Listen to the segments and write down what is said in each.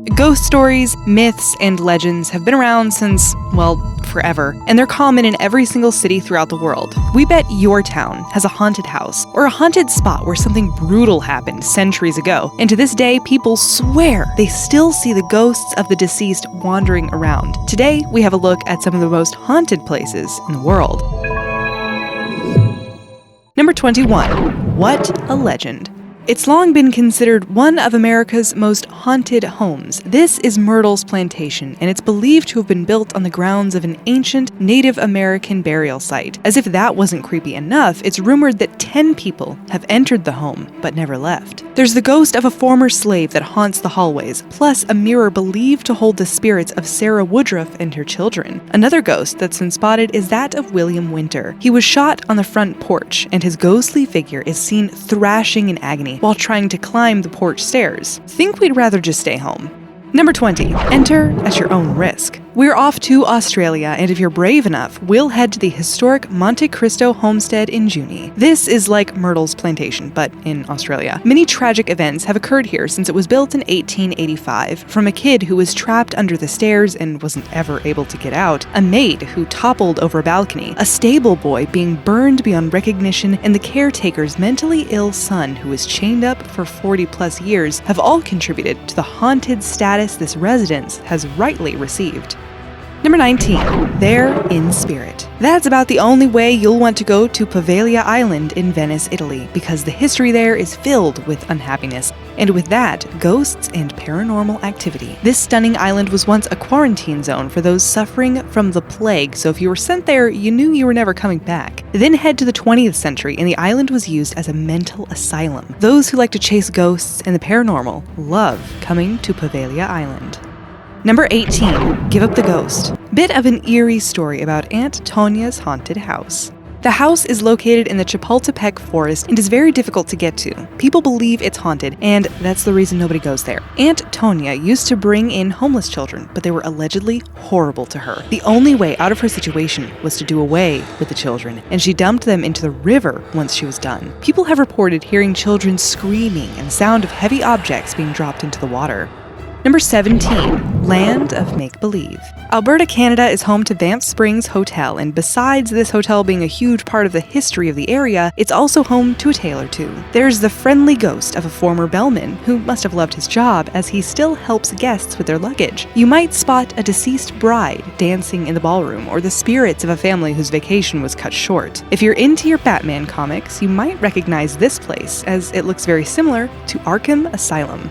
Ghost stories, myths, and legends have been around since, well, forever, and they're common in every single city throughout the world. We bet your town has a haunted house or a haunted spot where something brutal happened centuries ago, and to this day, people swear they still see the ghosts of the deceased wandering around. Today, we have a look at some of the most haunted places in the world. Number 21. What a legend. It's long been considered one of America's most haunted homes. This is Myrtles Plantation, and it's believed to have been built on the grounds of an ancient Native American burial site. As if that wasn't creepy enough, it's rumored that 10 people have entered the home, but never left. There's the ghost of a former slave that haunts the hallways, plus a mirror believed to hold the spirits of Sarah Woodruff and her children. Another ghost that's been spotted is that of William Winter. He was shot on the front porch, and his ghostly figure is seen thrashing in agony while trying to climb the porch stairs. Think we'd rather just stay home. Number 20. Enter at your own risk. We're off to Australia, and if you're brave enough, we'll head to the historic Monte Cristo Homestead in Junee. This is like Myrtles Plantation, but in Australia. Many tragic events have occurred here since it was built in 1885, from a kid who was trapped under the stairs and wasn't ever able to get out, a maid who toppled over a balcony, a stable boy being burned beyond recognition, and the caretaker's mentally ill son who was chained up for 40 plus years have all contributed to the haunted status this residence has rightly received. Number 19. There in spirit. That's about the only way you'll want to go to Poveglia Island in Venice, Italy, because the history there is filled with unhappiness, and with that, ghosts and paranormal activity. This stunning island was once a quarantine zone for those suffering from the plague, so if you were sent there, you knew you were never coming back. Then head to the 20th century, and the island was used as a mental asylum. Those who like to chase ghosts and the paranormal love coming to Poveglia Island. Number 18. Give up the ghost. Bit of an eerie story about Antonias' haunted house. The house is located in the Chapultepec forest and is very difficult to get to. People believe it's haunted, and that's the reason nobody goes there. Antonia used to bring in homeless children, but they were allegedly horrible to her. The only way out of her situation was to do away with the children, and she dumped them into the river once she was done. People have reported hearing children screaming and sound of heavy objects being dropped into the water. Number 17. Land of Make-Believe. Alberta, Canada is home to Banff Springs Hotel, and besides this hotel being a huge part of the history of the area, it's also home to a tale or two. There's the friendly ghost of a former bellman who must have loved his job as he still helps guests with their luggage. You might spot a deceased bride dancing in the ballroom, or the spirits of a family whose vacation was cut short. If you're into your Batman comics, you might recognize this place, as it looks very similar to Arkham Asylum.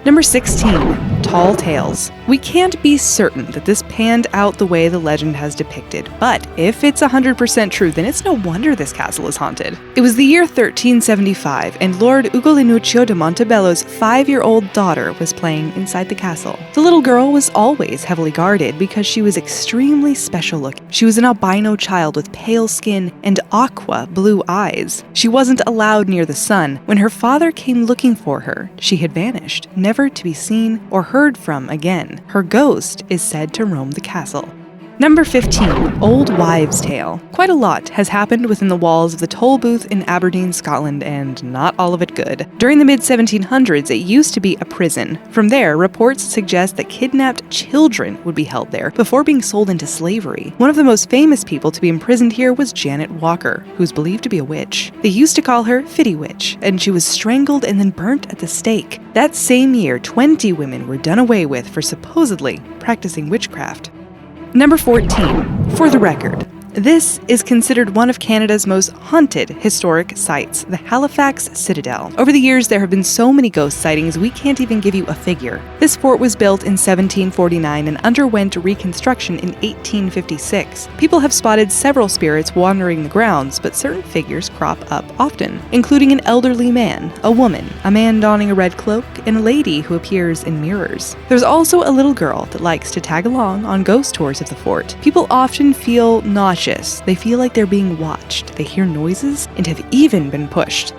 Number 16. Tall Tales. We can't be certain that this panned out the way the legend has depicted, but if it's 100% true, then it's no wonder this castle is haunted. It was the year 1375, and Lord Ugolinuccio de Montebello's 5-year-old daughter was playing inside the castle. The little girl was always heavily guarded because she was extremely special looking. She was an albino child with pale skin and aqua blue eyes. She wasn't allowed near the sun. When her father came looking for her, she had vanished, never to be seen or heard from again. Her ghost is said to roam the castle. Number 15. Old Wives' Tale. Quite a lot has happened within the walls of the toll booth in Aberdeen, Scotland, and not all of it good. During the mid-1700s, it used to be a prison. From there, reports suggest that kidnapped children would be held there before being sold into slavery. One of the most famous people to be imprisoned here was Janet Walker, who's believed to be a witch. They used to call her Fitty Witch, and she was strangled and then burnt at the stake. That same year, 20 women were done away with for supposedly practicing witchcraft. Number 14. For the record. This is considered one of Canada's most haunted historic sites, the Halifax Citadel. Over the years, there have been so many ghost sightings we can't even give you a figure. This fort was built in 1749 and underwent reconstruction in 1856. People have spotted several spirits wandering the grounds, but certain figures crop up often, including an elderly man, a woman, a man donning a red cloak, and a lady who appears in mirrors. There's also a little girl that likes to tag along on ghost tours of the fort. People often feel nauseous. They feel like they're being watched. They hear noises and have even been pushed.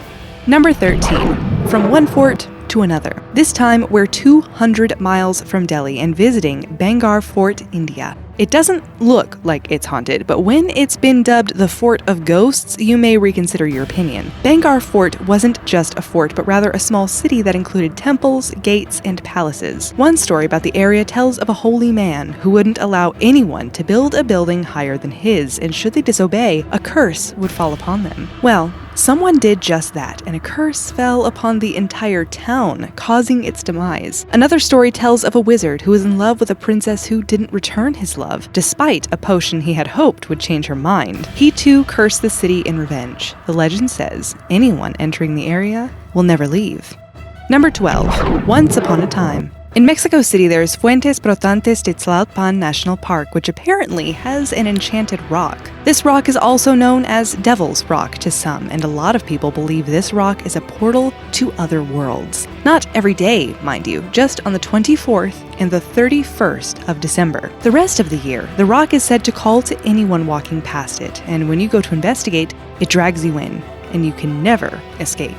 Number 13. From one fort to another. This time, we're 200 miles from Delhi and visiting Bhangarh Fort, India. It doesn't look like it's haunted, but when it's been dubbed the Fort of Ghosts, you may reconsider your opinion. Bhangarh Fort wasn't just a fort, but rather a small city that included temples, gates, and palaces. One story about the area tells of a holy man who wouldn't allow anyone to build a building higher than his, and should they disobey, a curse would fall upon them. Well, someone did just that, and a curse fell upon the entire town, causing its demise. Another story tells of a wizard who was in love with a princess who didn't return his love, despite a potion he had hoped would change her mind. He too cursed the city in revenge. The legend says anyone entering the area will never leave. Number 12. Once Upon a Time. In Mexico City, there is Fuentes Pathan Tlapan National Park, which apparently has an enchanted rock. This rock is also known as Devil's Rock to some, and a lot of people believe this rock is a portal to other worlds. Not every day, mind you, just on the 24th and the 31st of December. The rest of the year, the rock is said to call to anyone walking past it, and when you go to investigate, it drags you in, and you can never escape.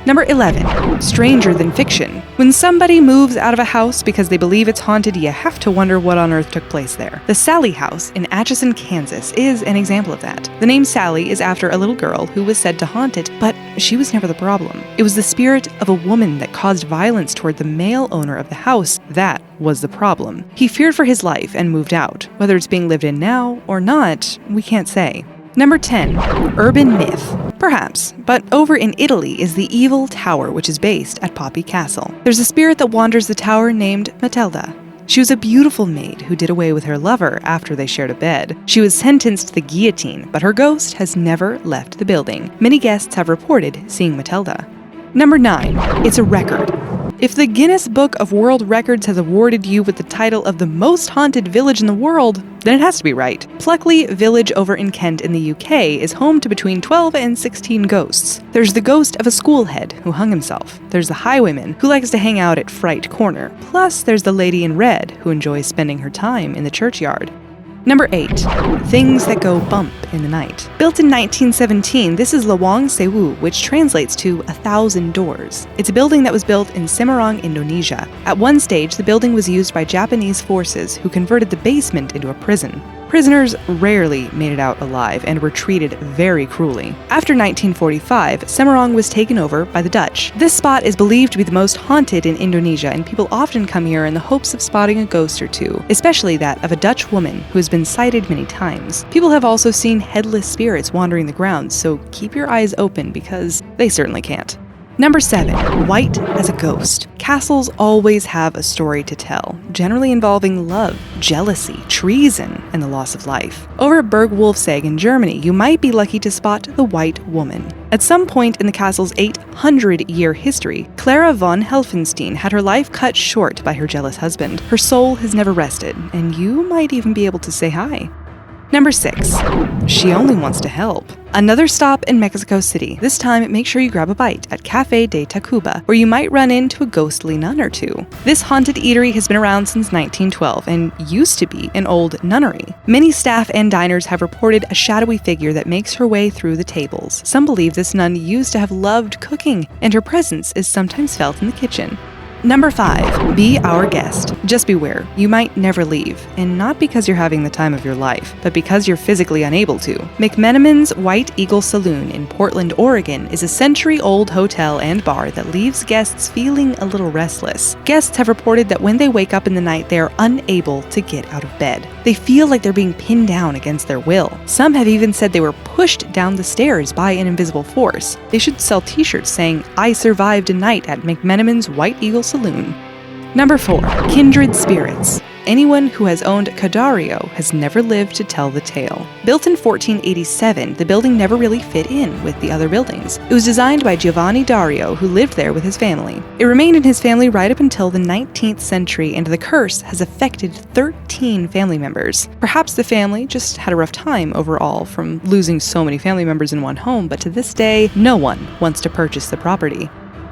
Number 11. Stranger than fiction. When somebody moves out of a house because they believe it's haunted, you have to wonder what on earth took place there. The Sally House in Atchison, Kansas is an example of that. The name Sally is after a little girl who was said to haunt it, but she was never the problem. It was the spirit of a woman that caused violence toward the male owner of the house that was the problem. He feared for his life and moved out. Whether it's being lived in now or not, we can't say. Number 10. Urban myth. Perhaps, but over in Italy is the evil tower which is based at Poppy Castle. There's a spirit that wanders the tower named Matilda. She was a beautiful maid who did away with her lover after they shared a bed. She was sentenced to the guillotine, but her ghost has never left the building. Many guests have reported seeing Matilda. Number 9. It's a record. If the Guinness Book of World Records has awarded you with the title of the most haunted village in the world, then it has to be right. Plumley Village over in Kent in the UK is home to between 12 and 16 ghosts. There's the ghost of a schoolhead who hung himself. There's the highwayman who likes to hang out at Fright Corner. Plus, there's the lady in red who enjoys spending her time in the churchyard. Number 8. Things that go bump in the night. Built in 1917, this is Lawang Sewu, which translates to 1,000 doors. It's a building that was built in Semarang, Indonesia. At one stage, the building was used by Japanese forces who converted the basement into a prison. Prisoners rarely made it out alive and were treated very cruelly. After 1945, Semarang was taken over by the Dutch. This spot is believed to be the most haunted in Indonesia, and people often come here in the hopes of spotting a ghost or two, especially that of a Dutch woman who has been sighted many times. People have also seen headless spirits wandering the grounds, so keep your eyes open because they certainly can't. Number 7. White as a ghost. Castles always have a story to tell, generally involving love, jealousy, treason, and the loss of life. Over at Burg Wolfsegg in Germany, you might be lucky to spot the White Woman. At some point in the castle's 800-year history, Clara von Helfenstein had her life cut short by her jealous husband. Her soul has never rested, and you might even be able to say hi. Number 6. She only wants to help. Another stop in Mexico City. This time, make sure you grab a bite at Café de Tacuba, where you might run into a ghostly nun or two. This haunted eatery has been around since 1912 and used to be an old nunnery. Many staff and diners have reported a shadowy figure that makes her way through the tables. Some believe this nun used to have loved cooking, and her presence is sometimes felt in the kitchen. Number 5. Be our guest. Just beware, you might never leave, and not because you're having the time of your life, but because you're physically unable to. McMenamin's White Eagle Saloon in Portland, Oregon is a century-old hotel and bar that leaves guests feeling a little restless. Guests have reported that when they wake up in the night, they are unable to get out of bed. They feel like they're being pinned down against their will. Some have even said they were pushed down the stairs by an invisible force. They should sell t-shirts saying, "I survived a night at McMenamin's White Eagle Saloon." Number 4. Kindred Spirits. Anyone who has owned Cadario has never lived to tell the tale. Built in 1487, the building never really fit in with the other buildings. It was designed by Giovanni Dario, who lived there with his family. It remained in his family right up until the 19th century, and the curse has affected 13 family members. Perhaps the family just had a rough time overall from losing so many family members in one home, but to this day, no one wants to purchase the property.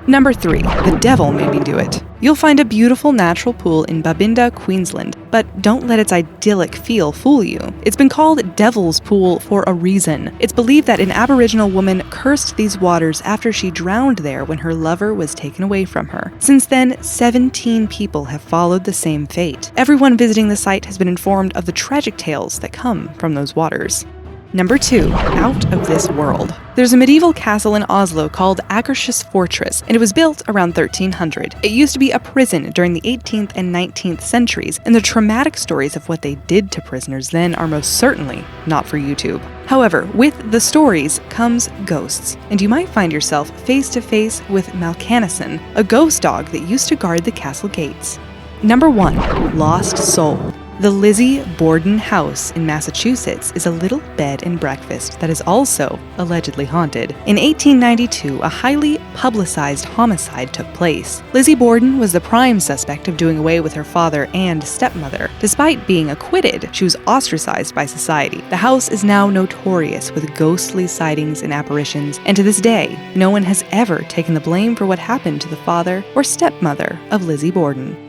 Number 3. The devil made me do it. You'll find a beautiful natural pool in Babinda, Queensland, but don't let its idyllic feel fool you. It's been called Devil's Pool for a reason. It's believed that an Aboriginal woman cursed these waters after she drowned there when her lover was taken away from her. Since then, 17 people have followed the same fate. Everyone visiting the site has been informed of the tragic tales that come from those waters. Number 2. Out of this world. There's a medieval castle in Oslo called Akershus Fortress, and it was built around 1300. It used to be a prison during the 18th and 19th centuries, and the traumatic stories of what they did to prisoners then are most certainly not for YouTube. However, with the stories comes ghosts, and you might find yourself face to face with Malcanison, a ghost dog that used to guard the castle gates. Number 1. Lost Soul. The Lizzie Borden House in Massachusetts is a little bed and breakfast that is also allegedly haunted. In 1892, a highly publicized homicide took place. Lizzie Borden was the prime suspect of doing away with her father and stepmother. Despite being acquitted, she was ostracized by society. The house is now notorious with ghostly sightings and apparitions, and to this day, no one has ever taken the blame for what happened to the father or stepmother of Lizzie Borden.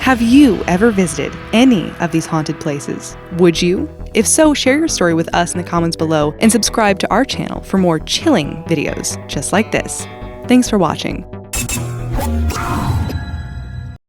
Have you ever visited any of these haunted places? Would you? If so, share your story with us in the comments below and subscribe to our channel for more chilling videos just like this. Thanks for watching.